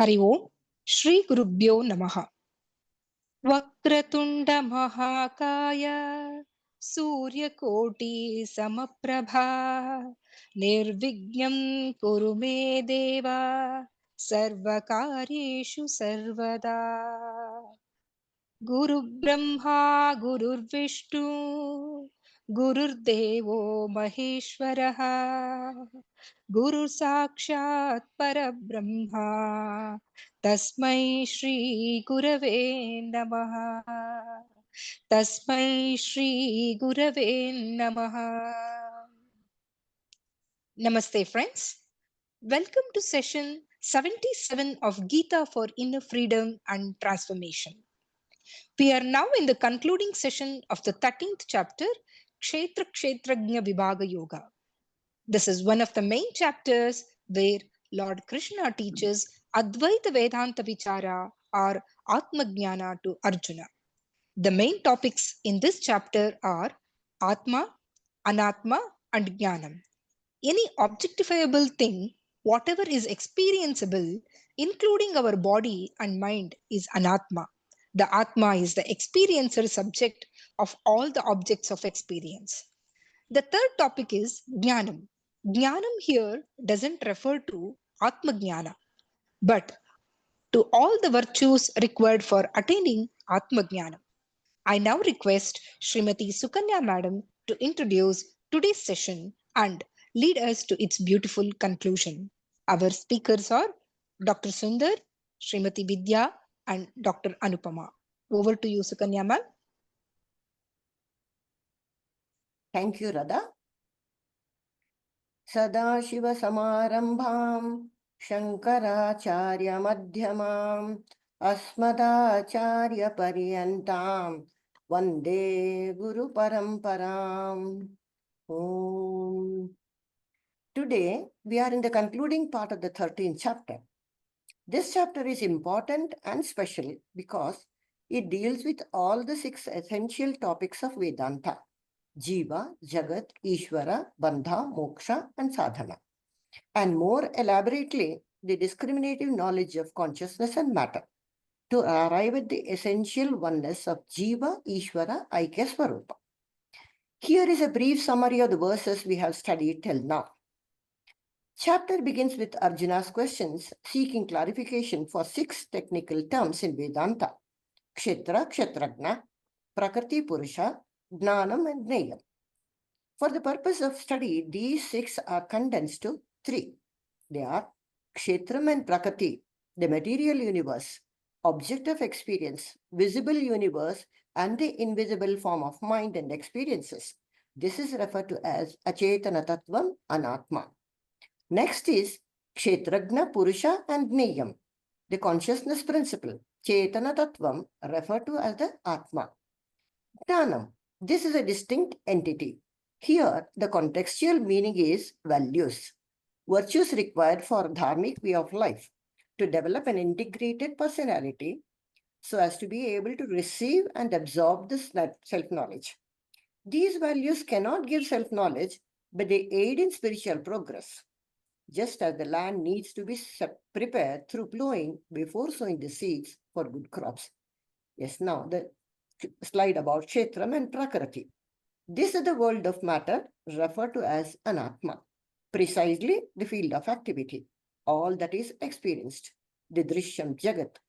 हरि ओम श्री गुरुभ्यो नमः। वक्रतुंड महाकाय सूर्यकोटि समप्रभा निर्विघ्नं कुरु मे देवा सर्वकार्येषु सर्वदा। गुरुब्रह्मा गुरुर्विष्णु गुरुर्देवो महेश्वरः गुरु साक्षात् परब्रह्मा तस्मै श्री गुरवे नमः। तस्मै श्री गुरवे नमः। Namaste friends. Welcome to session 77 of Gita for Inner Freedom and Transformation. We are now in the concluding session of the 13th chapter, Kshetra Kshetrajna Vibhaga Yoga. This is one of the main chapters where Lord Krishna teaches Advaita Vedanta Vichara or Atma Jnana to Arjuna. The main topics in this chapter are Atma, Anatma, and Jnanam. Any objectifiable thing, whatever is experienceable, including our body and mind, is Anatma. The Atma is the experiencer subject of all the objects of experience. The third topic is Jnanam. Jnanam here doesn't refer to Atma Jnana, but to all the virtues required for attaining Atma Jnana. I now request Srimati Sukanya Madam to introduce today's session and lead us to its beautiful conclusion. Our speakers are Dr. Sundar, Srimati Vidya, and Dr. Anupama. Over to you, Sukanya ma'am. Thank you, Radha. Sadashiva Samarambham Shankaracharya Madhyamam Asmadacharya Paryantam Vande Guru Paramparam. Om. Today, we are in the concluding part of the 13th chapter. This chapter is important and special because it deals with all the 6 essential topics of Vedanta: Jiva, Jagat, Ishvara, Bandha, Moksha, and Sadhana. And more elaborately, the discriminative knowledge of consciousness and matter to arrive at the essential oneness of Jiva, Ishvara, aikyam, Swarupa. Here is a brief summary of the verses we have studied till now. Chapter begins with Arjuna's questions seeking clarification for 6 technical terms in Vedanta: Kshetra Kshetrajna, Prakriti Purusha, Jnanam, and Gneyam. For the purpose of study, these 6 are condensed to 3. They are Kshetram and Prakriti, the material universe, object of experience, visible universe, and the invisible form of mind and experiences. This is referred to as Achetana Tattvam, Anatma. Next is Kshetrajna, Purusha, and Gneyam, the consciousness principle, Chetana Tattvam, referred to as the Atma. Jnanam, this is a distinct entity. Here, the contextual meaning is values, virtues required for dharmic way of life to develop an integrated personality so as to be able to receive and absorb this self-knowledge. These values cannot give self-knowledge, but they aid in spiritual progress. Just as the land needs to be prepared through plowing before sowing the seeds for good crops. Yes, now the slide about Kshetram and Prakriti. This is the world of matter referred to as Anatma, precisely the field of activity, all that is experienced, the Drishyam Jagat,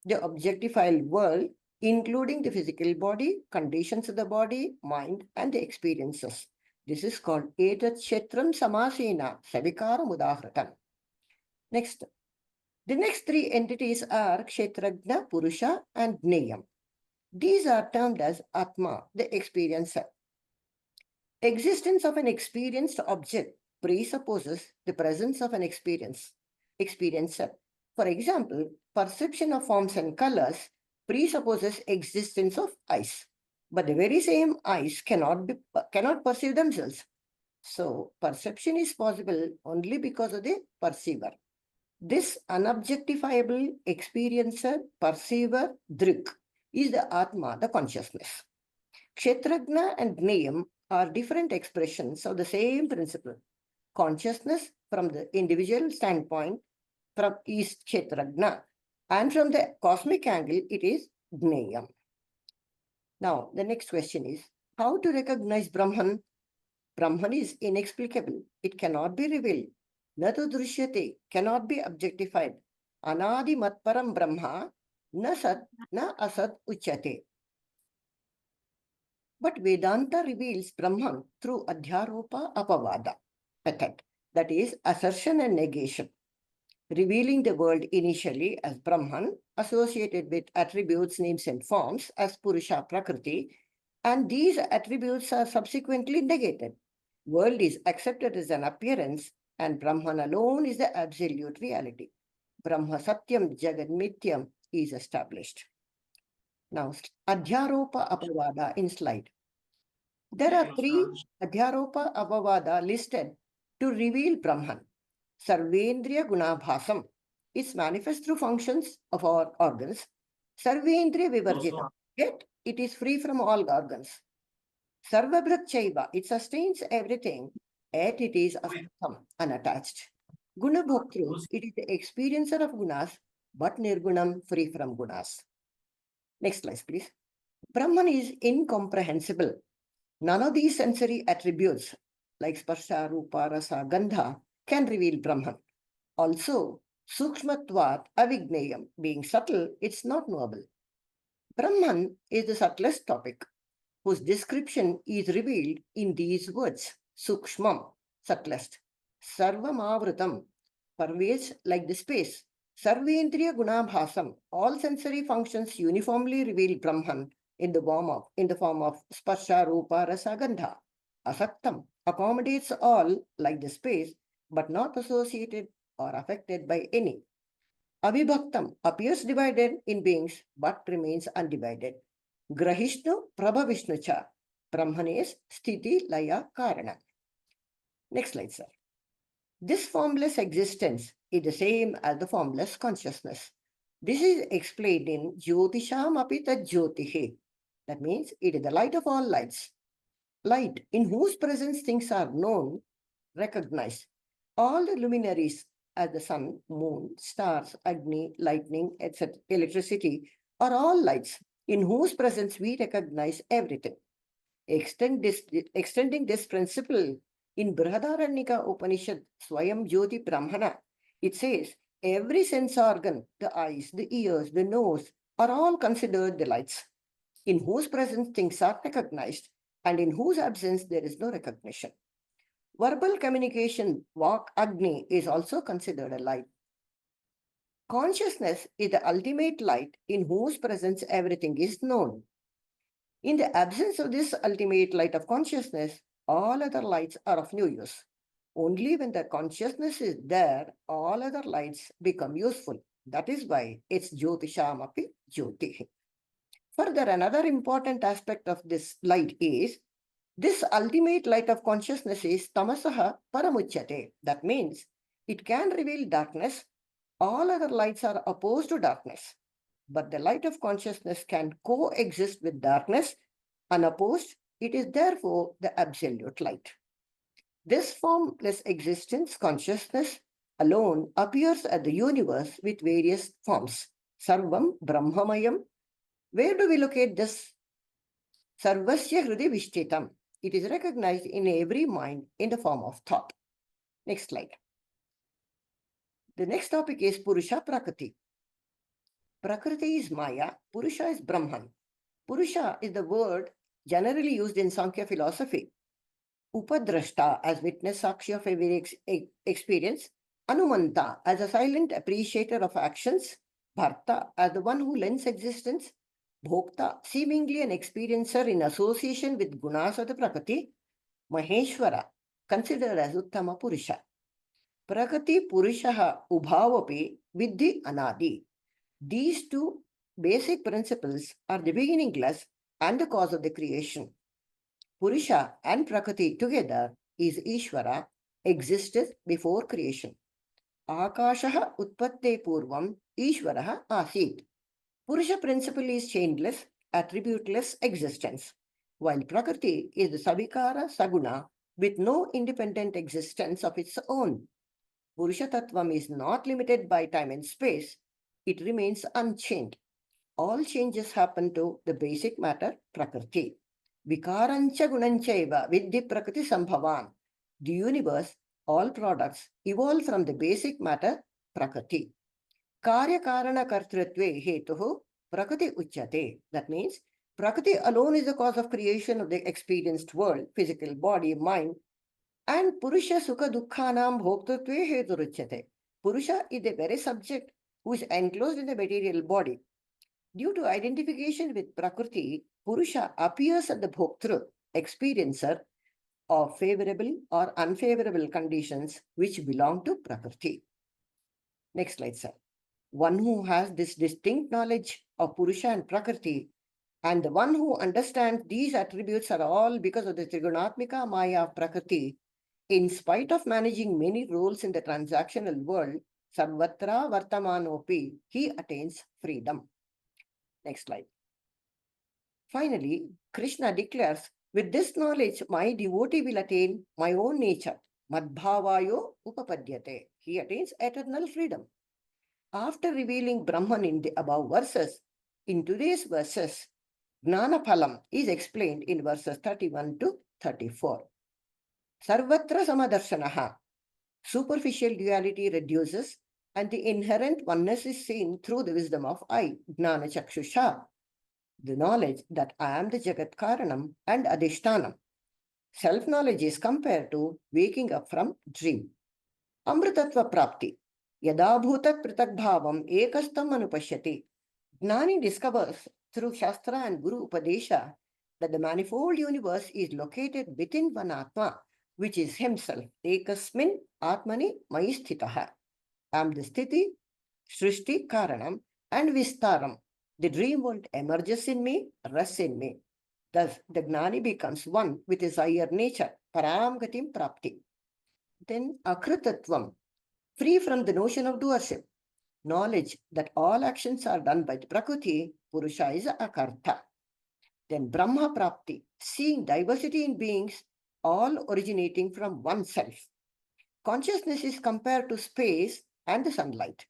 the objectified world, including the physical body, conditions of the body, mind, and the experiences. This is called Etat Kshetram Samasena Savikaram Udahratam. Next, the next 3 entities are Kshetrajna, Purusha, and Gneyam. These are termed as Atma, the experiencer. Existence of an experienced object presupposes the presence of an experiencer. For example, perception of forms and colors presupposes existence of eyes, but the very same eyes cannot perceive themselves. So, perception is possible only because of the perceiver. This unobjectifiable experiencer, perceiver, drik, is the Atma, the consciousness. Kshetrajna and Gneyam are different expressions of the same principle. Consciousness from the individual standpoint, is Kshetrajna, and from the cosmic angle, it is Gneyam. Now, the next question is, how to recognize Brahman? Brahman is inexplicable. It cannot be revealed. Natu drishyate, cannot be objectified. Anadi matparam Brahma, na sat, na asat uchyate. But Vedanta reveals Brahman through adhyaropa apavada method, that is, assertion and negation, revealing the world initially as Brahman, associated with attributes, names, and forms as Purusha Prakriti, and these attributes are subsequently negated. World is accepted as an appearance, and Brahman alone is the absolute reality. Brahma Satyam Jagad Mityam is established. Now, Adhyaropa Apavada in slide. There are three Adhyaropa Apavada listed to reveal Brahman. Sarvendriya Gunabhasam is manifest through functions of our organs. Sarvendriya Vivarjitam, yet it is free from all organs. Sarvabhrat Chaiva, it sustains everything, yet it is asaktam, unattached. Guna Bhoktru, it is the experiencer of gunas, but nirgunam, free from gunas. Next slide, please. Brahman is incomprehensible. None of these sensory attributes, like sparsha, rupa, rasa, gandha, can reveal Brahman. Also, sukshmatvat avigneyam, being subtle, it's not knowable. Brahman is the subtlest topic, whose description is revealed in these words: sukshmam, subtlest, sarvamavritam, pervades like the space, sarvendriya gunabhasam, all sensory functions uniformly reveal Brahman in the form of sparsha, rupa, rasa, gandha. Asaktam accommodates all like the space, but not associated or affected by any. Avibhaktam appears divided in beings, but remains undivided. Grahishnu Prabhavishnu cha. Brahman is Sthiti Laya Karana. Next slide, sir. This formless existence is the same as the formless consciousness. This is explained in Jyotisham apita Jyotihi. That means it is the light of all lights. Light in whose presence things are known, recognized. All the luminaries as the sun, moon, stars, Agni, lightning, etc., electricity are all lights in whose presence we recognize everything. Extending this principle in Brihadaranyaka Upanishad, Swayam Jyoti Brahmana, it says every sense organ, the eyes, the ears, the nose, are all considered the lights, in whose presence things are recognized and in whose absence there is no recognition. Verbal communication, Vak Agni, is also considered a light. Consciousness is the ultimate light in whose presence everything is known. In the absence of this ultimate light of consciousness, all other lights are of no use. Only when the consciousness is there, all other lights become useful. That is why it's Jyotishamapi Jyoti. Further, another important aspect of this light is this ultimate light of consciousness is tamasaha paramuchyate. That means it can reveal darkness. All other lights are opposed to darkness. But the light of consciousness can coexist with darkness unopposed. It is therefore the absolute light. This formless existence, consciousness, alone appears at the universe with various forms. Sarvam Brahmamayam. Where do we locate this? Sarvasya Hridi Vishtitam. It is recognized in every mind in the form of thought. Next slide. The next topic is Purusha Prakriti. Prakriti is Maya, Purusha is Brahman. Purusha is the word generally used in Sankhya philosophy. Upadrashta as witness Sakshi of every experience. Anumanta as a silent appreciator of actions. Bharta as the one who lends existence. Bhokta seemingly an experiencer in association with gunas of the Prakriti. Maheshwara considered as Uttama Purusha. Prakriti Purushaha Ubhavapi Vidhi Anadi. These two basic principles are the beginningless and the cause of the creation. Purusha and Prakriti together is Ishvara, existed before creation. Akashaha Utpatte Purvam Ishvaraha Asit. Purusha principle is changeless, attributeless existence, while Prakriti is the Savikara Saguna with no independent existence of its own. Purusha Tattvam is not limited by time and space. It remains unchanged. All changes happen to the basic matter, Prakriti. Vikarancha gunanchaiva vidhi Prakriti sambhavan. The universe, all products, evolve from the basic matter, Prakriti. Karya karana kartritve hetuhu Prakriti uchyate. That means Prakriti alone is the cause of creation of the experienced world, physical body, mind, and Purusha Sukha Dukkhanam Bhoktatve Heturuchyate. Purusha is the very subject who is enclosed in the material body. Due to identification with Prakriti, Purusha appears as the Bhoktru, experiencer of favorable or unfavorable conditions which belong to Prakriti. Next slide, sir. One who has this distinct knowledge of Purusha and Prakriti, and the one who understands these attributes are all because of the Trigunatmika Maya of Prakriti, in spite of managing many roles in the transactional world, Sarvatra Vartamanopi, he attains freedom. Next slide. Finally, Krishna declares, with this knowledge, my devotee will attain my own nature. Madbhavayo upapadyate. He attains eternal freedom. After revealing Brahman in the above verses, in today's verses, Gnana Phalam is explained in verses 31 to 34. Sarvatra Samadarshanaha. Superficial duality reduces and the inherent oneness is seen through the wisdom of I, Gnana Chakshusha, the knowledge that I am the Jagat Karanam and Adhishtanam. Self-knowledge is compared to waking up from dream. Amritatva Prapti. Yada bhutat pritak bhavam ekastam anupashyati. Gnani discovers through Shastra and Guru Upadesha that the manifold universe is located within one Atma, which is himself. Ekasmin Atmani Maisthitaha. I am the Sthiti, Srishti Karanam, and Vistaram. The dream world emerges in me, rests in me. Thus, the Gnani becomes one with his higher nature, Param Gatim Prapti. Then Akritatvam, free from the notion of doership. Knowledge that all actions are done by the Prakriti, Purusha is Akarta. Then Brahma Prapti, seeing diversity in beings, all originating from oneself. Consciousness is compared to space and the sunlight.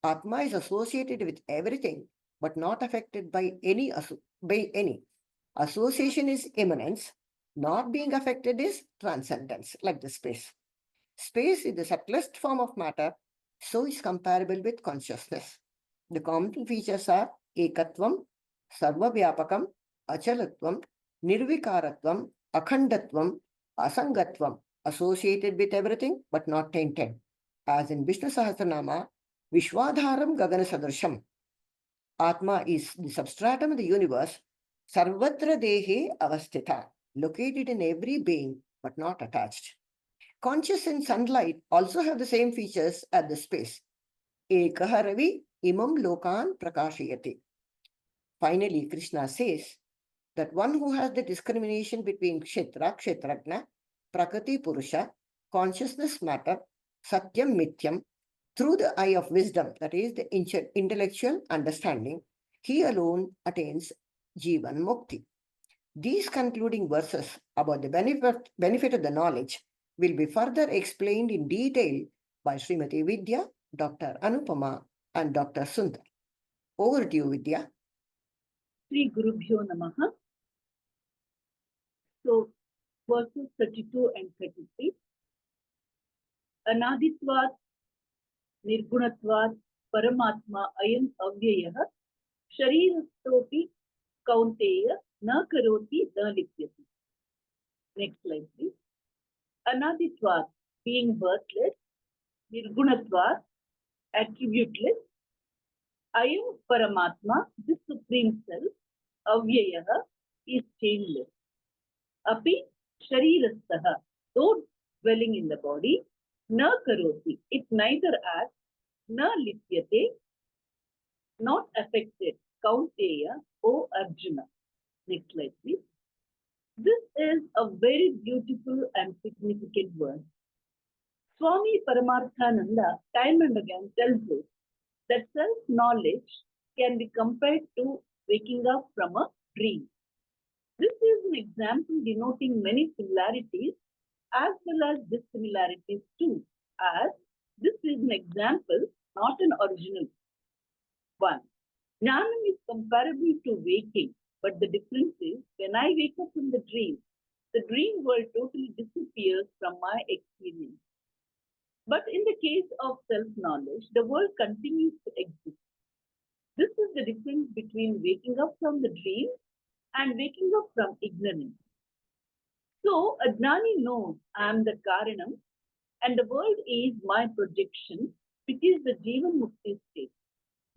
Atma is associated with everything, but not affected by any. Association is immanence. Not being affected is transcendence, like the space. Space is the subtlest form of matter, so is comparable with consciousness. The common features are ekatvam, sarvavyapakam, achalatvam, nirvikaratvam, akhandatvam, asangatvam, associated with everything but not tainted. As in Vishnu Sahasranama, Vishwadharam Gagana Sadrisham. Atma is the substratum of the universe, Sarvatra Dehe Avasthita, located in every being but not attached. Conscious and sunlight also have the same features as the space. Ekaha Ravi imam lokan prakashayati. Finally, Krishna says that one who has the discrimination between Kshetra Kshetrajna, Prakriti Purusha, consciousness matter, Satyam Mithyam, through the eye of wisdom, that is the intellectual understanding, he alone attains Jivan Mukti. These concluding verses about the benefit of the knowledge will be further explained in detail by Srimati Vidya, Dr. Anupama, and Dr. Sundar. Over to you, Vidya. Sri Gurubhyo Namaha. So, verses 32 and 33. Anaditvat Nirgunatvat Paramatma ayam avyayah sharirastopi kaunteya na karoti na lipyati. Next slide, please. Anaditvat, being birthless, Nirgunatvat, attributeless, ayam Paramatma, this supreme self, avyayah, is changeless. Api sharirastaha, though dwelling in the body, na karoti, it neither acts, na lipyate, not affected, kaunteya, O Arjuna. Next slide, please. This is a very beautiful and significant word. Swami Paramarthananda time and again tells us that self-knowledge can be compared to waking up from a dream. This is an example denoting many similarities as well as dissimilarities too, as This is an example, not an original one. Jnanam is comparable to waking, but the difference is when I wake up from the dream world totally disappears from my experience. But in the case of self-knowledge, the world continues to exist. This is the difference between waking up from the dream and waking up from ignorance. So, a Jnani knows I am the Karanam and the world is my projection, which is the Jivan Mukti state.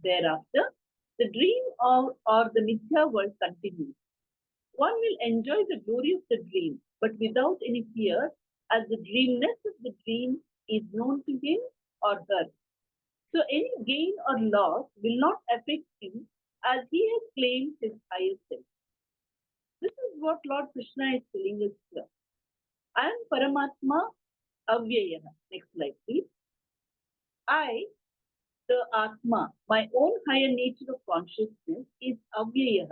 Thereafter, the dream or the Mithya world continues. One will enjoy the glory of the dream, but without any fear, as the dreamness of the dream is known to him or her. So any gain or loss will not affect him as he has claimed his higher self. This is what Lord Krishna is telling us here. I am Paramatma Avyaya. Next slide, please. I, the Atma, my own higher nature of consciousness, is Avyaya,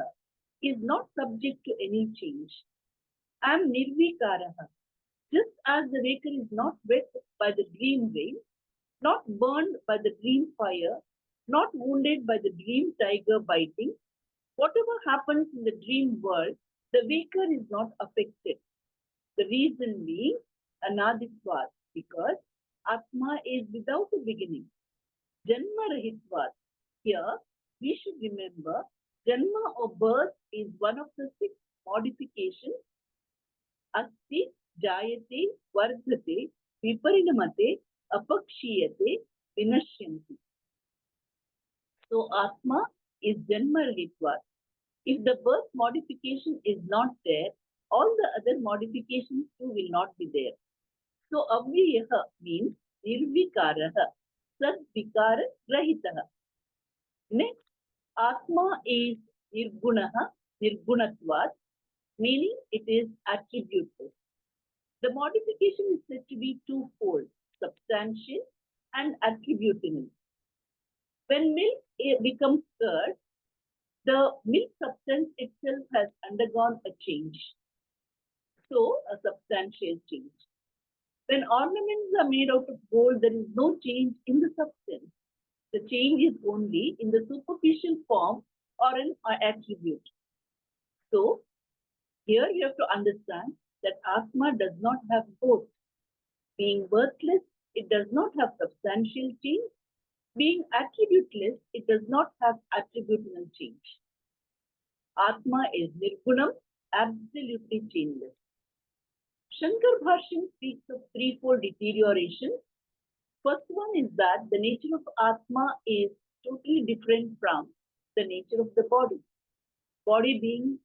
is not subject to any change. I am Nirvikaraha. Just as the waker is not wet by the dream rain, not burned by the dream fire, not wounded by the dream tiger biting, whatever happens in the dream world, the waker is not affected. The reason being Anaditvat, because Atma is without a beginning. Janma Rahitvat. Here, we should remember Janma or birth is one of the 6 modifications. Asti, Jayate, Vardhate, Viparinamate, Apakshiyate, Vinashyanti. So Atma is Janma Rahitvat. If the birth modification is not there, all the other modifications too will not be there. So Avyayaha means Nirvikaraha, Sadvikara Rahitaha. Next, Atma is Nirgunaha, Nirgunatvat, meaning it is attributeless. The modification is said to be twofold, substantial and attributinal. When milk becomes curd, the milk substance itself has undergone a change. So, a substantial change. When ornaments are made out of gold, there is no change in the substance. The change is only in the superficial form or an attribute. So, here you have to understand that Atma does not have both. Being birthless, it does not have substantial change. Being attributeless, it does not have attributional change. Atma is Nirgunam, absolutely changeless. Shankar Bhashyam speaks of threefold deterioration. First one is that the nature of Atma is totally different from the nature of the body. Body being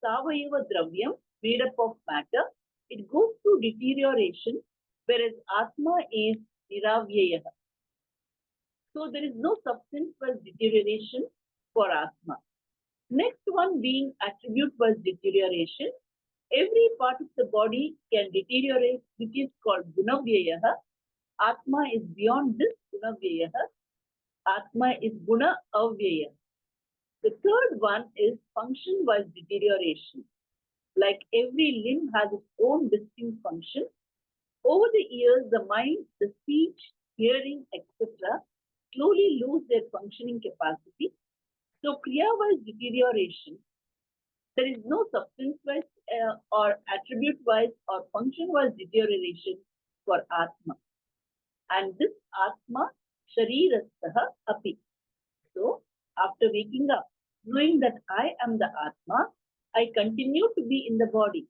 Savayava Dravyam, made up of matter, it goes through deterioration, whereas Atma is Niravyaya. So there is no substance-wise deterioration for Atma. Next one being attribute-wise deterioration. Every part of the body can deteriorate, which is called Gunavyaya. Atma is beyond this Gunavyaya. Atma is Guna Avyaya. The third one is function-wise deterioration. Like every limb has its own distinct function. Over the years, the mind, the speech, hearing, etc. slowly lose their functioning capacity. So Kriya-wise deterioration, there is no substance-wise or attribute-wise or function-wise deterioration for Atma. And this Atma, Sharirastaha api. So, after waking up, knowing that I am the Atma, I continue to be in the body.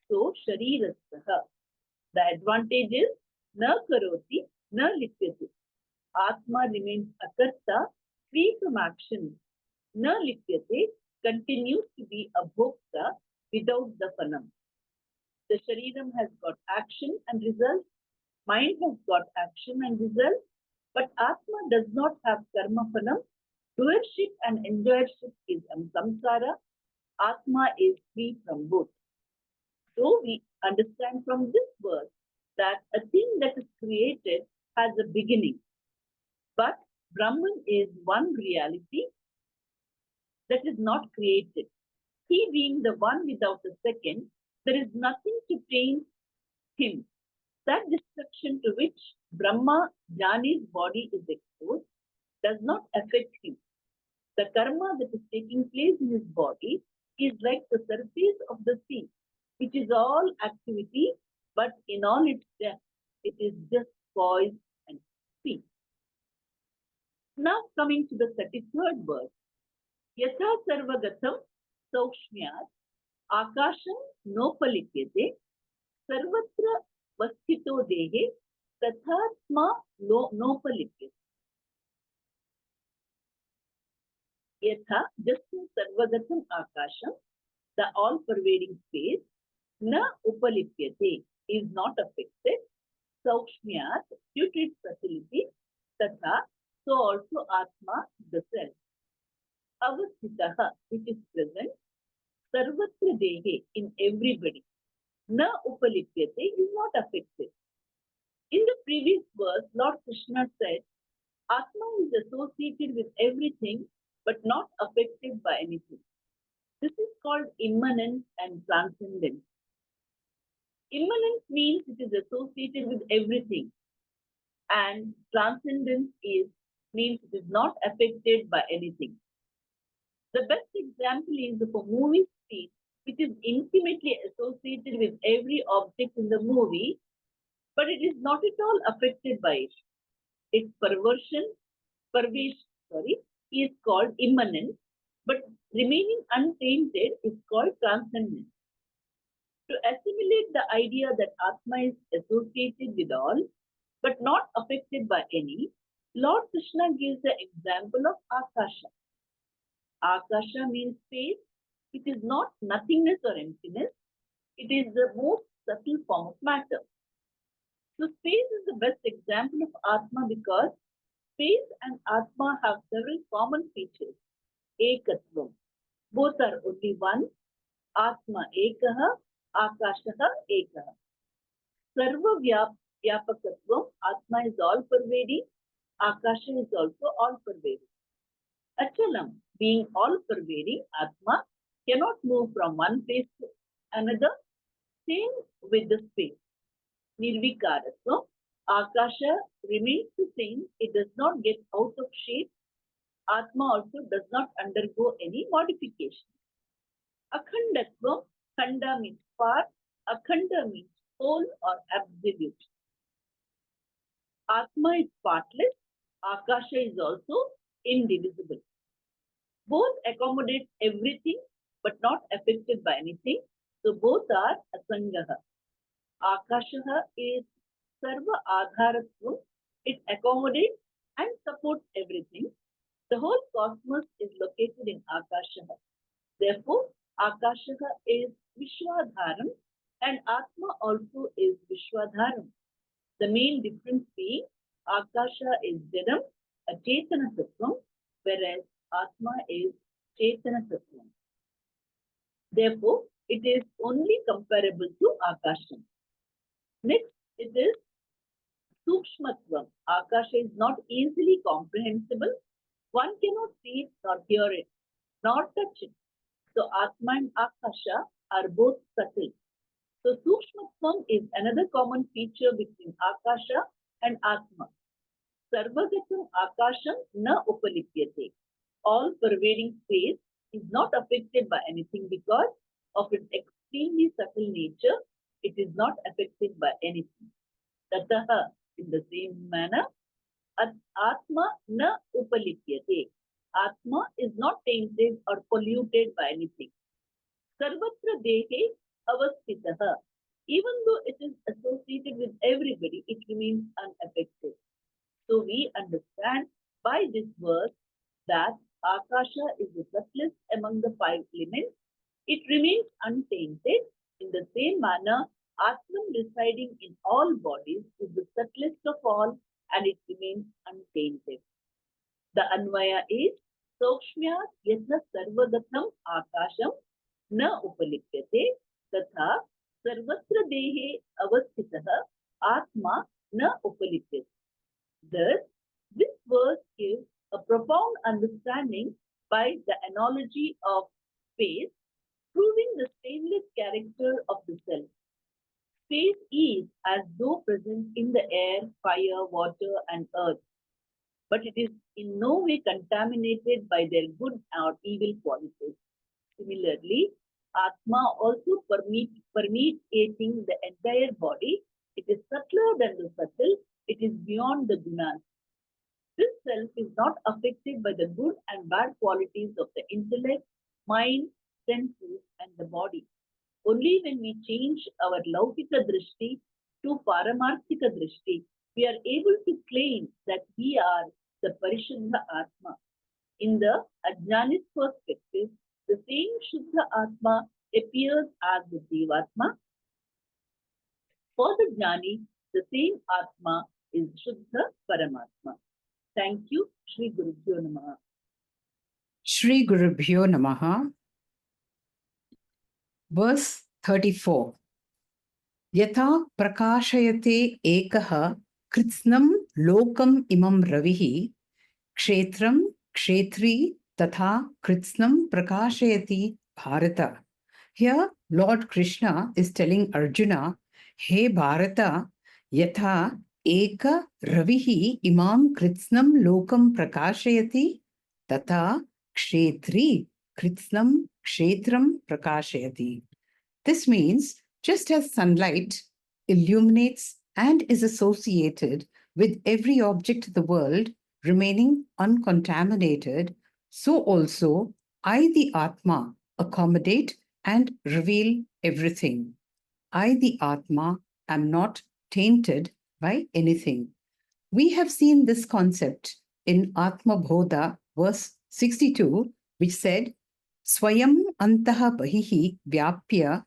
So, Sharirastaha. The advantage is na karoti, na lipyati. Atma remains akarta, free from action. Na lipyate continues to be a bhokta without the phanam. The Shariram has got action and result. Mind has got action and result. But Atma does not have karma phanam. Doership and enjoyership is samsara. Atma is free from both. So we understand from this verse that a thing that is created has a beginning. But Brahman is one reality that is not created. He being the one without a second, there is nothing to taint him. That destruction to which Brahma, Jnani's body is exposed, does not affect him. The karma that is taking place in his body is like the surface of the sea, which is all activity, but in all its depth, it is just poise and peace. Now coming to the 33rd verse. Yatha sarvagatam saukshmyat akasham nopalikyate sarvatra vasthito dehe tathatma nopalikyate. Yatha, just in sarvagatam akasham, the all-pervading space, na upalipyate, is not affected, saukshmyat, due to its facility, tatha, so also atma, the self. Avasthitaha, which is present, sarvatra dehe, in everybody, na upalipyate, is not affected. In the previous verse, Lord Krishna said, Atma is associated with everything but not affected by anything. This is called immanence and transcendence. Immanence means it is associated with everything, and transcendence means it is not affected by anything. The best example is of a movie scene which is intimately associated with every object in the movie, but it is not at all affected by it. Its perversion is called immanence, but remaining untainted is called transcendence. To assimilate the idea that Atma is associated with all, but not affected by any, Lord Krishna gives the example of Akasha. Akasha means space, which is not nothingness or emptiness. It is the most subtle form of matter. So space is the best example of Atma because space and Atma have several common features. Ekatvam. Both are only one. Atma ekaha, akashaha ekaha. Sarva vyapakatvam. Atma is all pervading. Akasha is also all pervading. Achalam, being all pervading, Atma cannot move from one place to another. Same with the space. Nirvikaratvam. Akasha remains the same. It does not get out of shape. Atma also does not undergo any modification. Akhandatvam. Khanda means part. Akhanda means whole or absolute. Atma is partless. Akasha is also indivisible. Both accommodate everything but not affected by anything. So both are asangaha. Akashaha is sarva adharatvam. It accommodates and supports everything. The whole cosmos is located in Akashaha. Therefore, Akashaha is Vishwadharam and Atma also is Vishwadharam. The main difference being Akasha is Jadam, a Chetana Tattvam, whereas Atma is Chetana Tattvam. Therefore, it is only comparable to Akasha. Next, it is Sukshmatvam. Akasha is not easily comprehensible. One cannot see it, nor hear it, nor touch it. So Atma and Akasha are both subtle. So Sukshmatvam is another common feature between Akasha and Atma. Sarvagatam Akasham na upalipyate. All pervading space is not affected by anything because of its extremely subtle nature. It is not affected by anything. Tataha, in the same manner, Atma na upalipyate. Atma is not tainted or polluted by anything. Sarvatra dehe avasthitaha. Even though it is associated with everybody, it remains unaffected. So we understand by this verse that Akasha is the subtlest among the five elements. It remains untainted. In the same manner, Atman residing in all bodies is the subtlest of all and it remains untainted. The Anvaya is Sokshmyat yatha sarvagatam akasham na upalipyate tatha sarvatra dehe avasthitaha atma na upalipyate. Thus, this verse gives a profound understanding by the analogy of space, proving the stainless character of the self. Space is as though present in the air, fire, water, and earth, but it is in no way contaminated by their good or evil qualities. Similarly, Atma also permeating the entire body. It is subtler than the subtle. It is beyond the gunas. This self is not affected by the good and bad qualities of the intellect, mind, senses, and the body. Only when we change our Laukika Drishti to Paramarthika Drishti, we are able to claim that we are the Parishuddha Atma. In the Ajnanis perspective, the same Shuddha Atma appears as the Jivatma. For the Jnani, the same Atma is Shuddha Paramatma. Thank you. Shri Gurubhyo Namaha. Shri Gurubhyo Namaha. Verse 34. Yatha prakashayate ekaha kritsnam lokam imam ravihi kshetram kshetri tatha kritsnam prakashayati bharata. Here, Lord Krishna is telling Arjuna, Hey Bharata, yatha eka ravihi imam kritsnam lokam prakashayati tatha kshetri kritsnam kshetram prakashayati. This means, just as sunlight illuminates and is associated with every object of the world remaining uncontaminated, so also I, the Atma, accommodate and reveal everything. I, the Atma, am not tainted by anything. We have seen this concept in Atma Bodha, verse 62, which said, Swayam antaha bahihi vyapya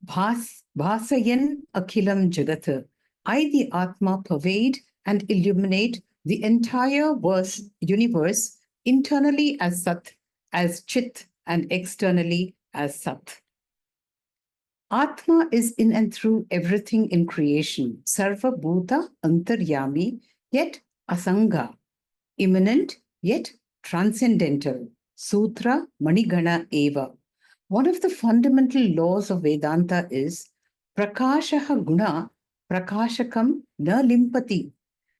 bhasayan akhilam jagat. I, the Atma, pervade and illuminate the entire universe internally as Sat, as Chit, and externally as Sat. Atma is in and through everything in creation, Sarva Bhuta Antaryami, yet Asanga, immanent yet transcendental, Sutra Manigana Eva. One of the fundamental laws of Vedanta is Prakashaha Guna Prakashakam na limpati.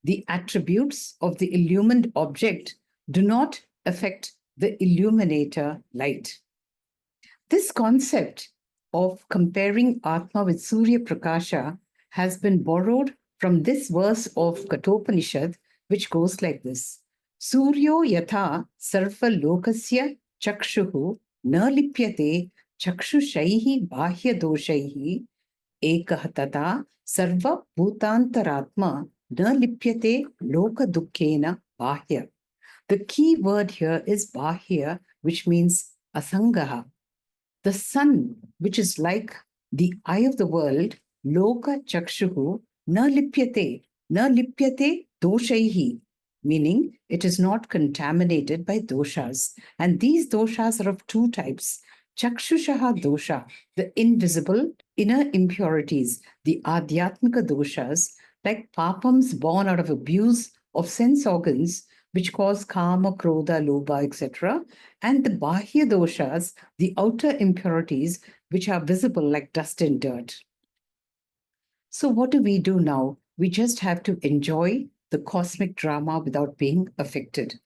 The attributes of the illumined object do not affect the illuminator light. This concept of comparing Atma with Surya Prakasha has been borrowed from this verse of Kathopanishad, which goes like this. Suryo yatha sarva lokasya chakshuhu na lipyate chakshushaihi bahya doshaihi ekah tata sarva bhutantaratma na lipyate loka dukkena bahya. The key word here is bahya, which means asangaha. The sun, which is like the eye of the world, loka chakshuhu na lipyate doshaihi, meaning it is not contaminated by doshas. And these doshas are of two types. Chakshushaha dosha, the invisible inner impurities, the adhyatmika doshas, like papams born out of abuse of sense organs, which cause kama, krodha, lobha, etc. And the bahya doshas, the outer impurities, which are visible like dust and dirt. So what do we do now? We just have to enjoy the cosmic drama without being affected.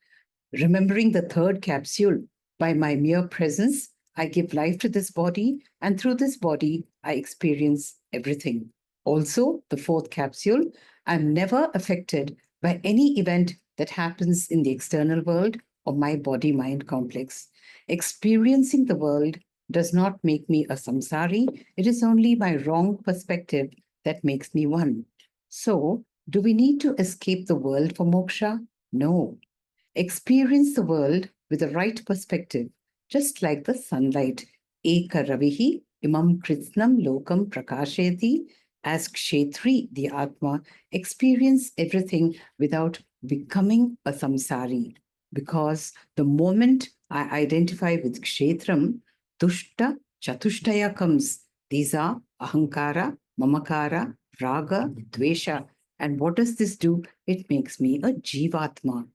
Remembering the third capsule, by my mere presence, I give life to this body, and through this body, I experience everything. Also, the fourth capsule, I'm never affected by any event that happens in the external world or my body-mind complex. Experiencing the world does not make me a samsari. It is only my wrong perspective that makes me one. So, do we need to escape the world for moksha? No. Experience the world with the right perspective, just like the sunlight. Eka ravihi imam kritsnam lokam prakasheti. As Kshetri, the Atma, experience everything without becoming a samsari. Because the moment I identify with Kshetram, Tushta Chatushtaya comes. These are Ahankara, Mamakara, Raga, Dvesha. And what does this do? It makes me a Jivatma.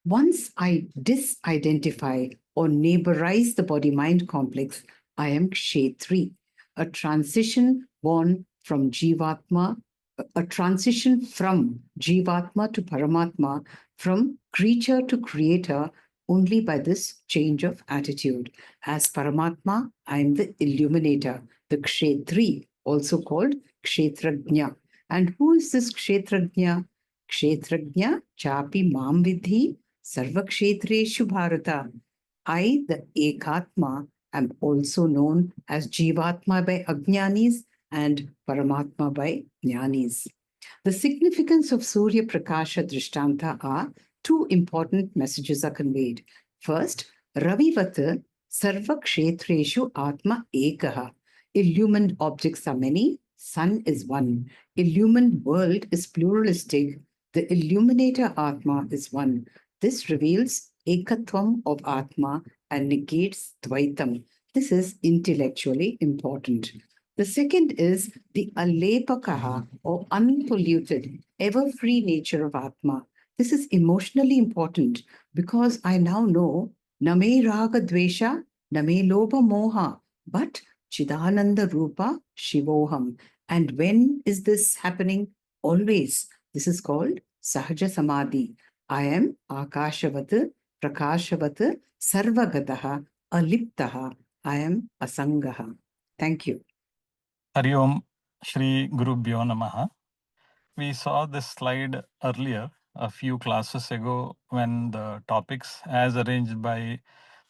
Once I disidentify or neighborize the body-mind complex, I am Kshetri, a transition born from Jivatma, a transition from Jivatma to Paramatma, from creature to creator, only by this change of attitude. As Paramatma, I am the illuminator, the Kshetri, also called Kshetrajna. And who is this Kshetrajna? Kshetrajna chapi mam vidhi sarvakshetreshu bharata. I, the Ekatma, am also known as Jivatma by Ajnanis and Paramatma by Jnanis. The significance of Surya Prakasha Drishtanta are two important messages are conveyed. First, Ravivata Sarva Kshetreshu Atma Ekaha. Illumined objects are many, sun is one. Illumined world is pluralistic. The illuminator Atma is one. This reveals ekatvam of Atma and negates Dvaitam. This is intellectually important. The second is the alepakaha or unpolluted, ever-free nature of Atma. This is emotionally important because I now know name raga dvesha, name lobha moha, but chidananda rupa shivoham. And when is this happening? Always. This is called sahaja samadhi. I am akashavat, prakashavat, sarvagataha, aliptaha. I am asangaha. Thank you. Hari Om, Shri Gurubhyo Namaha. We saw this slide earlier, a few classes ago, when the topics as arranged by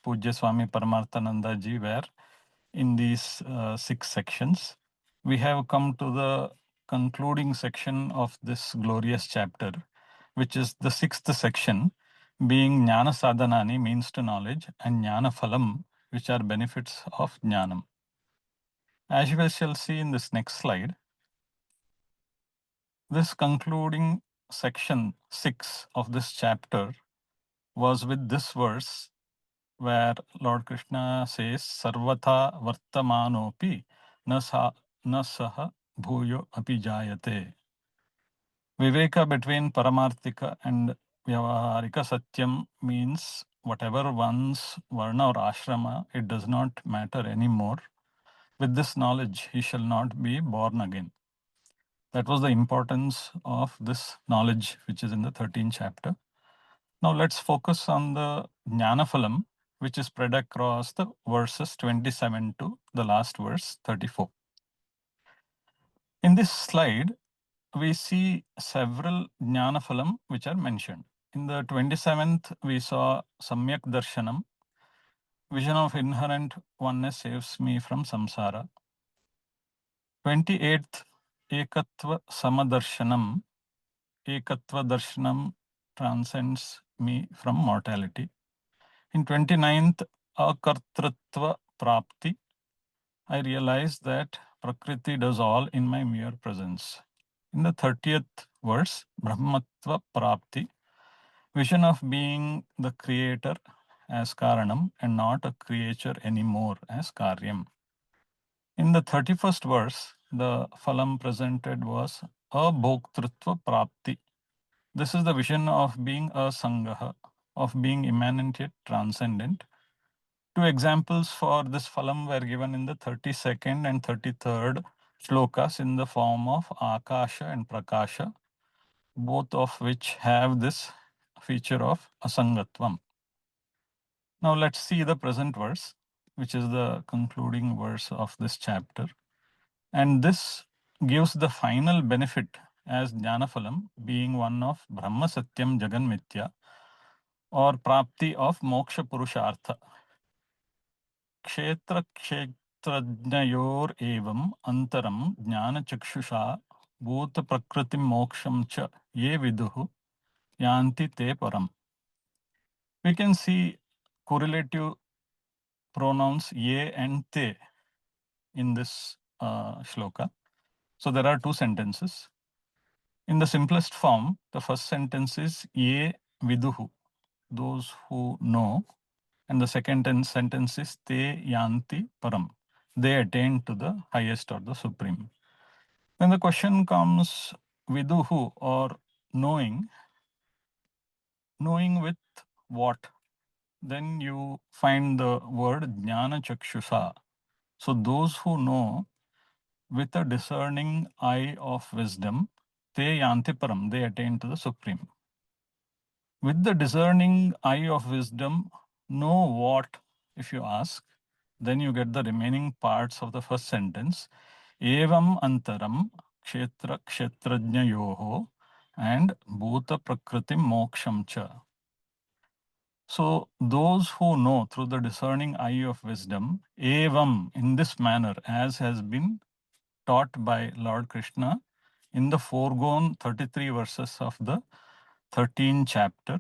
Pujya Swami Paramarthananda ji were in these 6 sections. We have come to the concluding section of this glorious chapter, which is the 6th section, being Jnana Sadhanani, means to knowledge, and Jnana Phalam, which are benefits of Jnanam. As we shall see in this next slide, this concluding section 6 of this chapter was with this verse where Lord Krishna says, Sarvatha Vartamanopi na saha bhuyo api jayate. Viveka between Paramarthika and Vyavaharika Satyam means whatever one's Varna or Ashrama, it does not matter anymore. With this knowledge, he shall not be born again. That was the importance of this knowledge, which is in the 13th chapter. Now let's focus on the Jnanaphalam, which is spread across the verses 27 to the last verse 34. In this slide, we see several Jnanaphalam which are mentioned. In the 27th, we saw Samyak Darshanam, vision of inherent oneness saves me from samsara. 28th, Ekatva Samadarshanam, Ekatva Darshanam transcends me from mortality. In 29th, Akartritva Prapti, I realize that Prakriti does all in my mere presence. In the 30th verse, Brahmatva Prapti, vision of being the creator as Karanam and not a creature anymore as Karyam. In the 31st verse, the phalam presented was Abhoktritva Prapti. This is the vision of being a Sangaha, of being immanent yet transcendent. 2 examples for this phalam were given in the 32nd and 33rd shlokas in the form of Akasha and Prakasha, both of which have this feature of Asangatvam. Now let's see the present verse, which is the concluding verse of this chapter. And this gives the final benefit as Jnanaphalam, being one of Brahma Satyam Jagan Mithya, or Prapti of Moksha Purushartha. Kshetra Kshetrajnayor evam antaram jnana chakshusha bhuta prakritim moksham cha ye viduhu yanti te param. We can see correlative pronouns ye and te in this shloka. So there are 2 sentences. In the simplest form, the first sentence is ye viduhu, those who know. And the second sentence is te yanti param, they attain to the highest or the supreme. When the question comes viduhu or knowing with what? Then you find the word jnana chakshusha. So those who know with a discerning eye of wisdom, te yanti param, they attain to the Supreme. With the discerning eye of wisdom, know what, if you ask, then you get the remaining parts of the first sentence. Evam antaram kshetra kshetrajna yoho and bhuta prakritim moksham cha. So those who know through the discerning eye of wisdom, evam, in this manner, as has been taught by Lord Krishna in the foregone 33 verses of the 13th chapter,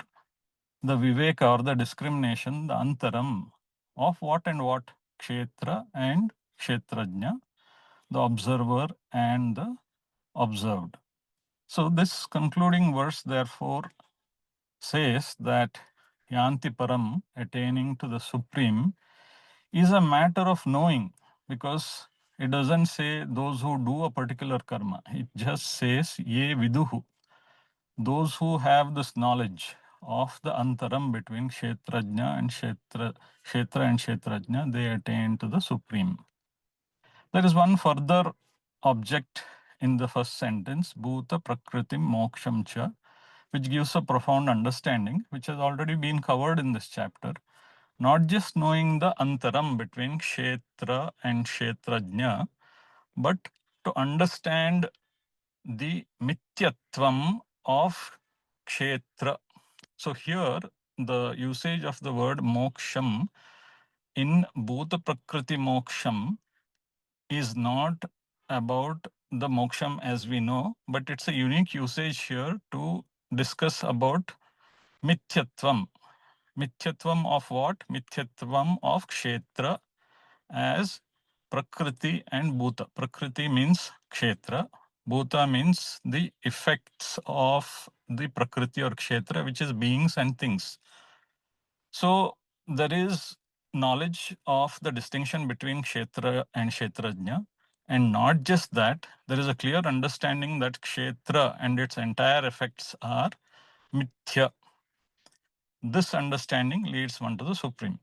the viveka or the discrimination, the antaram of what and what, kshetra and kshetrajna, the observer and the observed. So this concluding verse therefore says that yanti param, attaining to the Supreme, is a matter of knowing, because it doesn't say those who do a particular karma. It just says ye viduhu, those who have this knowledge of the antaram between kshetrajna and kshetra and kshetrajna, they attain to the Supreme. There is one further object in the first sentence, bhuta prakritim moksham cha, which gives a profound understanding, which has already been covered in this chapter. Not just knowing the antaram between kshetra and kshetrajna, but to understand the mithyatvam of kshetra. So here, the usage of the word moksham in bhuta prakriti moksham is not about the moksham as we know, but it's a unique usage here to discuss about mithyatvam. Mithyatvam of what? Mithyatvam of kshetra as prakriti and bhuta. Prakriti means kshetra. Bhuta means the effects of the prakriti or kshetra, which is beings and things. So there is knowledge of the distinction between kshetra and kshetrajna. And not just that, there is a clear understanding that kshetra and its entire effects are mithya. This understanding leads one to the Supreme.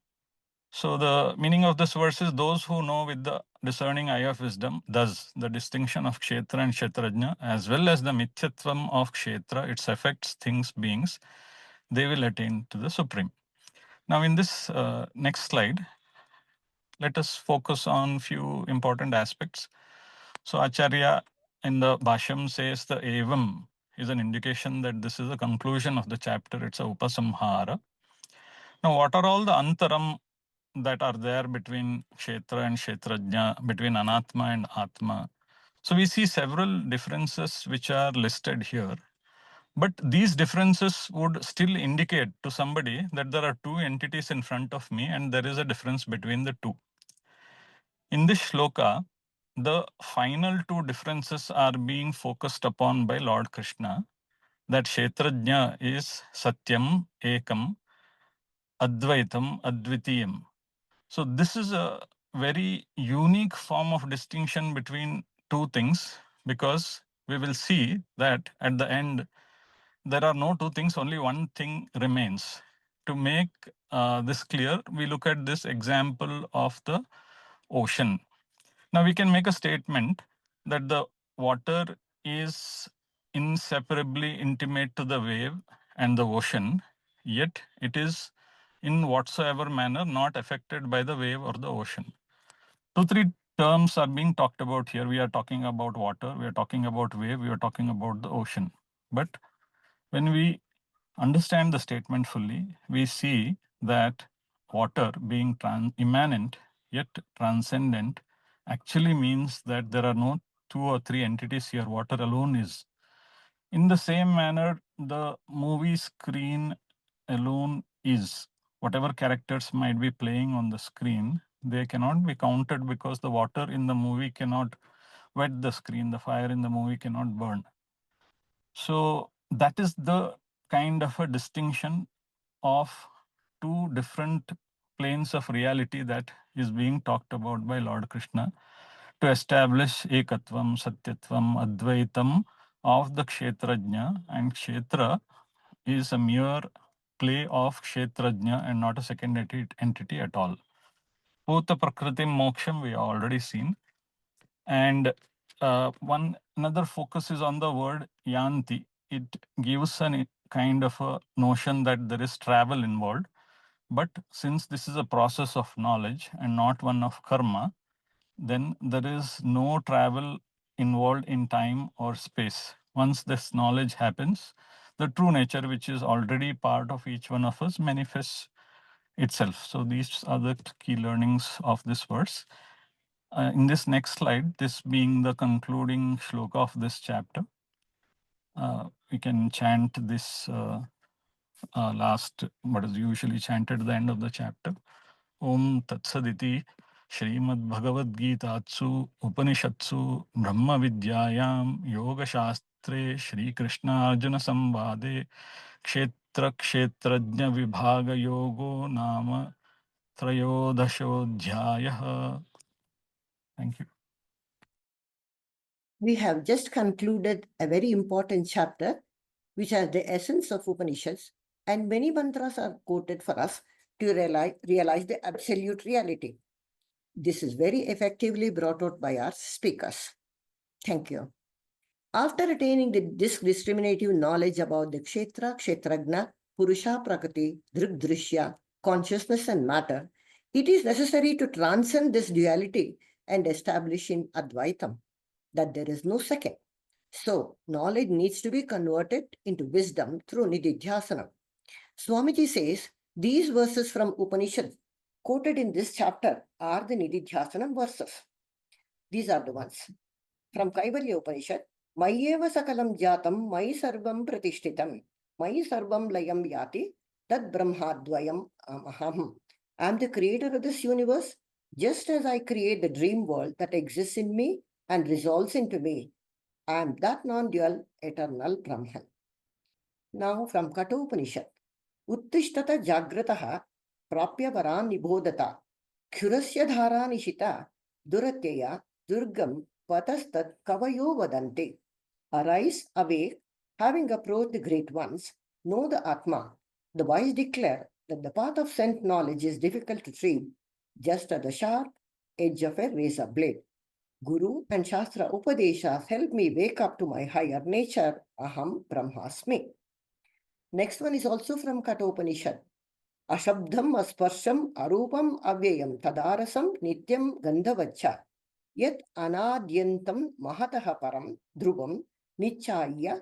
So the meaning of this verse is those who know with the discerning eye of wisdom, thus the distinction of kshetra and kshetrajna, as well as the mithyatvam of kshetra, its effects, things, beings, they will attain to the Supreme. Now in this next slide, let us focus on few important aspects. So Acharya in the Bhashyam says the evam is an indication that this is a conclusion of the chapter. It's a upasamhara. Now what are all the antaram that are there between kshetra and kshetrajna, between anatma and atma? So we see several differences which are listed here. But these differences would still indicate to somebody that there are two entities in front of me and there is a difference between the two. In this shloka, the final two differences are being focused upon by Lord Krishna, that kshetrajna is satyam, ekam, advaitam, advitiyam. So this is a very unique form of distinction between two things, because we will see that at the end, there are no two things, only one thing remains. To make this clear, we look at this example of the ocean. Now we can make a statement that the water is inseparably intimate to the wave and the ocean, yet it is in whatsoever manner not affected by the wave or the ocean. Two, three terms are being talked about here. We are talking about water, we are talking about wave, we are talking about the ocean. But when we understand the statement fully, we see that water being immanent yet transcendent actually means that there are no two or three entities here. Water alone is. In the same manner, the movie screen alone is. Whatever characters might be playing on the screen, they cannot be counted because the water in the movie cannot wet the screen, the fire in the movie cannot burn. So that is the kind of a distinction of two different planes of reality that is being talked about by Lord Krishna to establish ekatvam, satyatvam, advaitam of the kshetrajna, and kshetra is a mere play of kshetrajna and not a second entity at all. Bhuta prakritim moksham we have already seen, and Another focus is on the word yanti. It gives a kind of a notion that there is travel involved. But since this is a process of knowledge and not one of karma, then there is no travel involved in time or space. Once this knowledge happens, the true nature, which is already part of each one of us, manifests itself. So these are the key learnings of this verse. In this next slide, this being the concluding shloka of this chapter, we can chant this last, what is usually chanted at the end of the chapter. Om Tat Saditi Shrimad Bhagavad Gita Upanishatsu Brahma Vidyayam Yoga Shastre Shri Krishna Arjuna Samvade Kshetra Kshetrajna Vibhaga Yoga Nama Trayodashodhyayah. Thank you. We have just concluded a very important chapter, which has the essence of Upanishads, and many mantras are quoted for us to realize the absolute reality. This is very effectively brought out by our speakers. Thank you. After attaining this discriminative knowledge about the Kshetra, Kshetrajna, Purusha, Prakriti, Drishya, consciousness and matter, it is necessary to transcend this duality and establish in Advaitam that there is no second. So, knowledge needs to be converted into wisdom through Nididhyasana. Swamiji says, these verses from Upanishad quoted in this chapter are the Nididhyasana verses. These are the ones. From Kaivalya Upanishad, Mayeva Sakalam Jatam, Mai Sarvam Pratishtitam, Mai Sarvam Layam Yati, Tad Brahmadvayam Aham. I am the creator of this universe, just as I create the dream world that exists in me and resolves into me. I am that non-dual, eternal Brahman. Now from Kathopanishad, Uttishtata Jagrataha Prapya Varan Nibodata Khurasya Dhara Nishita Duratyaya Durgam Patastat Kavayo Vadante. Arise, awake, having approached the great ones, know the Atma. The wise declare that the path of sense knowledge is difficult to tread, just at the sharp edge of a razor blade. Guru and Shastra Upadeshas help me wake up to my higher nature, Aham Brahmasmi. Next one is also from Kathopanishad. Ashabdham asparsham arupam avyayam tadarasam nityam gandhavacha yat anadyantam mahataha param dhrubam nichaya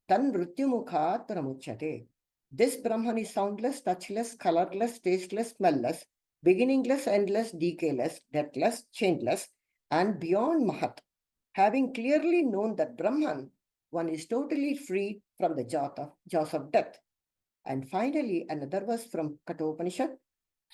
tan mrutyumukhat pramuchate. This Brahman is soundless, touchless, colorless, tasteless, smellless, beginningless, endless, decayless, deathless, changeless, and beyond Mahat. Having clearly known that Brahman, one is totally free from the jaws of death. And finally, another verse from Kathopanishad.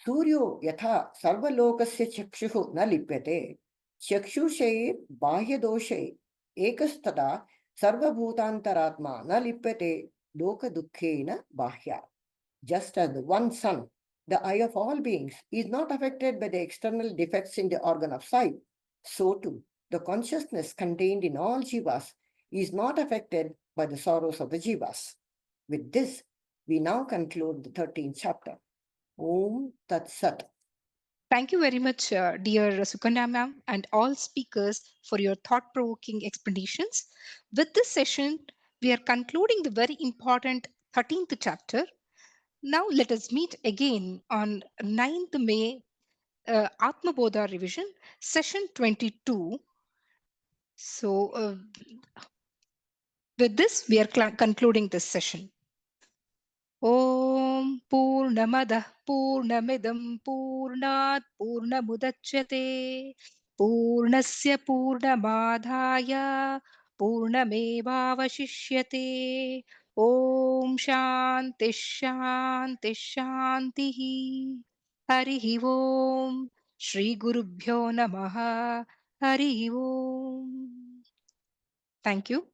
Suryo yatha sarvalokasya chakshuhu na lipyate chakshushe bahyadoshe ekastada sarvabhutantaratma na lipyate loka dukkhena bahya. Just as the one sun, the eye of all beings, is not affected by the external defects in the organ of sight, so too, the consciousness contained in all jivas is not affected by the sorrows of the jivas. With this, we now conclude the 13th chapter. Om Tat Sat. Thank you very much, dear Sukanya ma'am, and all speakers for your thought-provoking explanations. With this session, we are concluding the very important 13th chapter. Now let us meet again on 9th May, Atma Bodha revision, session 22. So with this, we are concluding this session. Om Purnamadah Purnamidam Purnat Purnamudachyate Purnasya Purnamadhaya Purnamevavashishyate. Om Shanti Shanti Shanti. Harihi Om. Shri Gurubhyo Namaha. Harihi Om. Thank you.